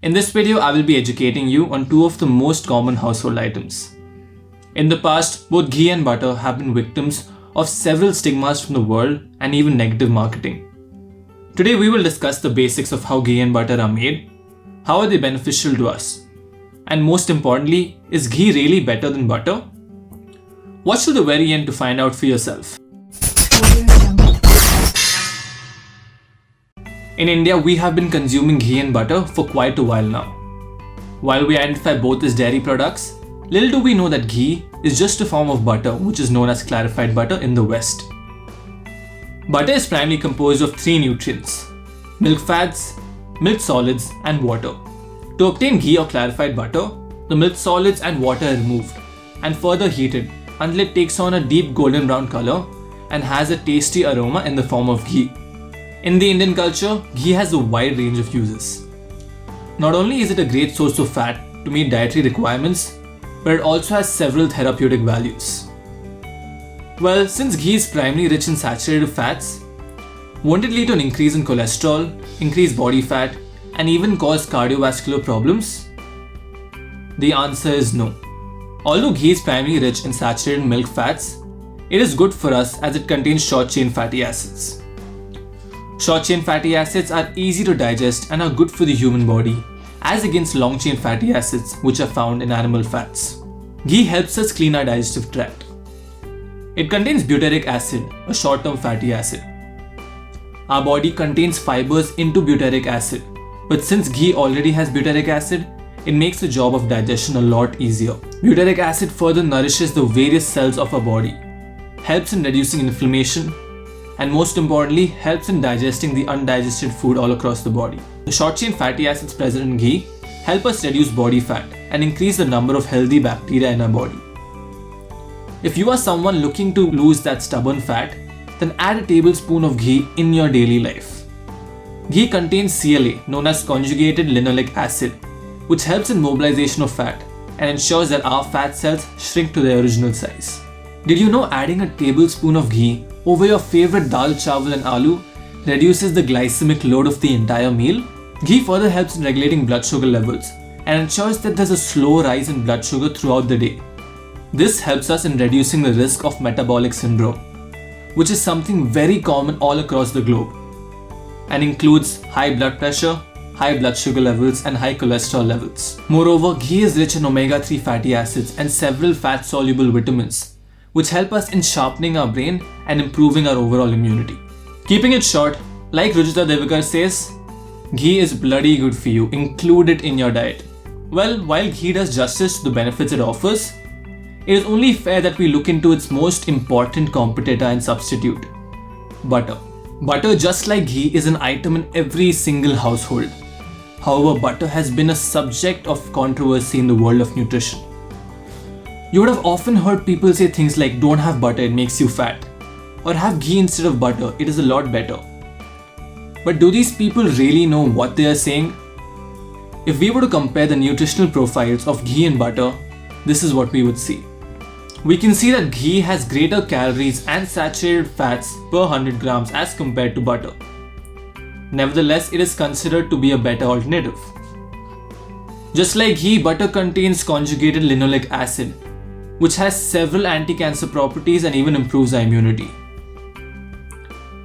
In this video, I will be educating you on two of the most common household items. In the past, both ghee and butter have been victims of several stigmas from the world and even negative marketing. Today, we will discuss the basics of how ghee and butter are made, how are they beneficial to us, and most importantly, is ghee really better than butter? Watch till the very end to find out for yourself. In India, we have been consuming ghee and butter for quite a while now. While we identify both as dairy products, little do we know that ghee is just a form of butter which is known as clarified butter in the West. Butter is primarily composed of three nutrients: milk fats, milk solids, and water. To obtain ghee or clarified butter, the milk solids and water are removed and further heated until it takes on a deep golden brown color and has a tasty aroma in the form of ghee. In the Indian culture, ghee has a wide range of uses. Not only is it a great source of fat to meet dietary requirements, but it also has several therapeutic values. Well, since ghee is primarily rich in saturated fats, won't it lead to an increase in cholesterol, increased body fat, and even cause cardiovascular problems? The answer is no. Although ghee is primarily rich in saturated milk fats, it is good for us as it contains short-chain fatty acids. Short-chain fatty acids are easy to digest and are good for the human body, as against long-chain fatty acids which are found in animal fats. Ghee helps us clean our digestive tract. It contains butyric acid, a short-term fatty acid. Our body contains fibers into butyric acid, but since ghee already has butyric acid, it makes the job of digestion a lot easier. Butyric acid further nourishes the various cells of our body, helps in reducing inflammation, and most importantly, helps in digesting the undigested food all across the body. The short-chain fatty acids present in ghee help us reduce body fat and increase the number of healthy bacteria in our body. If you are someone looking to lose that stubborn fat, then add a tablespoon of ghee in your daily life. Ghee contains CLA, known as conjugated linoleic acid, which helps in mobilization of fat and ensures that our fat cells shrink to their original size. Did you know adding a tablespoon of ghee over your favorite dal, chawal and aloo reduces the glycemic load of the entire meal? Ghee further helps in regulating blood sugar levels and ensures that there's a slow rise in blood sugar throughout the day. This helps us in reducing the risk of metabolic syndrome, which is something very common all across the globe and includes high blood pressure, high blood sugar levels and high cholesterol levels. Moreover, ghee is rich in omega-3 fatty acids and several fat-soluble vitamins, which help us in sharpening our brain and improving our overall immunity. Keeping it short, like Rujita Devakar says, ghee is bloody good for you, include it in your diet. Well, while ghee does justice to the benefits it offers, it is only fair that we look into its most important competitor and substitute, butter. Butter, just like ghee, is an item in every single household. However, butter has been a subject of controversy in the world of nutrition. You would have often heard people say things like, don't have butter, it makes you fat, or have ghee instead of butter, it is a lot better. But do these people really know what they are saying? If we were to compare the nutritional profiles of ghee and butter, this is what we would see. We can see that ghee has greater calories and saturated fats per 100 grams as compared to butter. Nevertheless, it is considered to be a better alternative. Just like ghee, butter contains conjugated linoleic acid, which has several anti-cancer properties and even improves our immunity.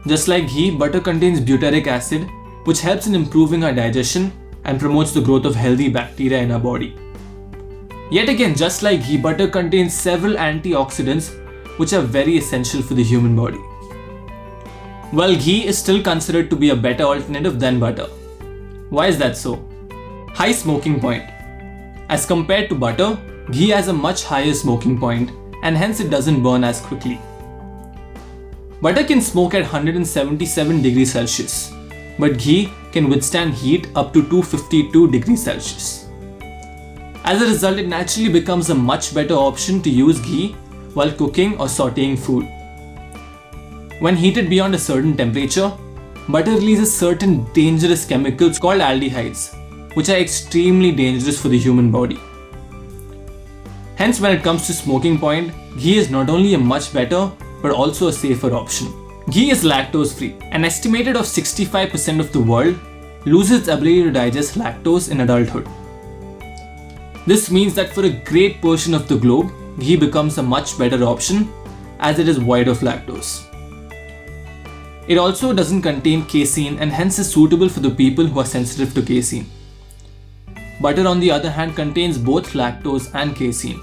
Just like ghee, butter contains butyric acid, which helps in improving our digestion and promotes the growth of healthy bacteria in our body. Yet again, just like ghee, butter contains several antioxidants, which are very essential for the human body. Well, ghee is still considered to be a better alternative than butter. Why is that so? High smoking point. As compared to butter, ghee has a much higher smoking point and hence it doesn't burn as quickly. Butter can smoke at 177 degrees Celsius, but ghee can withstand heat up to 252 degrees Celsius. As a result, it naturally becomes a much better option to use ghee while cooking or sauteing food. When heated beyond a certain temperature, butter releases certain dangerous chemicals called aldehydes, which are extremely dangerous for the human body. Hence, when it comes to smoking point, ghee is not only a much better but also a safer option. Ghee is lactose free. An estimated of 65% of the world loses its ability to digest lactose in adulthood. This means that for a great portion of the globe, ghee becomes a much better option as it is void of lactose. It also doesn't contain casein and hence is suitable for the people who are sensitive to casein. Butter, on the other hand, contains both lactose and casein.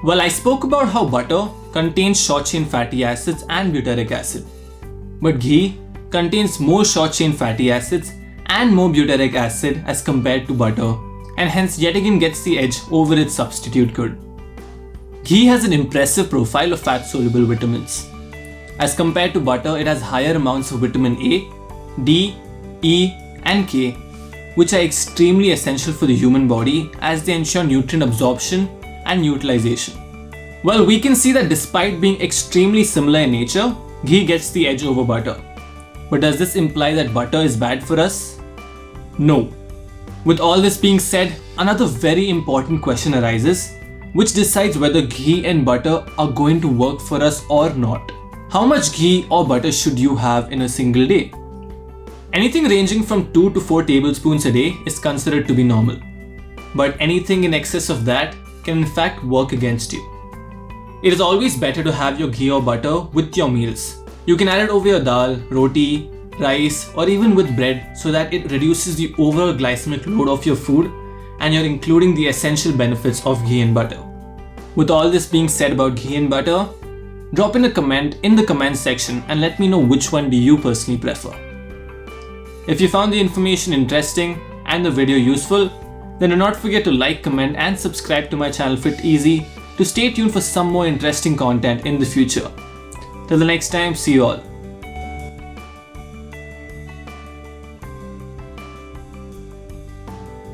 Well, I spoke about how butter contains short-chain fatty acids and butyric acid, but ghee contains more short-chain fatty acids and more butyric acid as compared to butter, and hence yet again gets the edge over its substitute good. Ghee has an impressive profile of fat-soluble vitamins. As compared to butter, it has higher amounts of vitamin A, D, E, and K, which are extremely essential for the human body as they ensure nutrient absorption and utilization. Well, we can see that despite being extremely similar in nature, ghee gets the edge over butter. But does this imply that butter is bad for us? No. With all this being said, another very important question arises, which decides whether ghee and butter are going to work for us or not. How much ghee or butter should you have in a single day? Anything ranging from 2 to 4 tablespoons a day is considered to be normal. But anything in excess of that can in fact work against you. It is always better to have your ghee or butter with your meals. You can add it over your dal, roti, rice, or even with bread so that it reduces the overall glycemic load of your food and you're including the essential benefits of ghee and butter. With all this being said about ghee and butter, drop in a comment in the comment section and let me know which one do you personally prefer. If you found the information interesting and the video useful, then do not forget to like, comment and subscribe to my channel Fit Easy to stay tuned for some more interesting content in the future. Till the next time, see you all.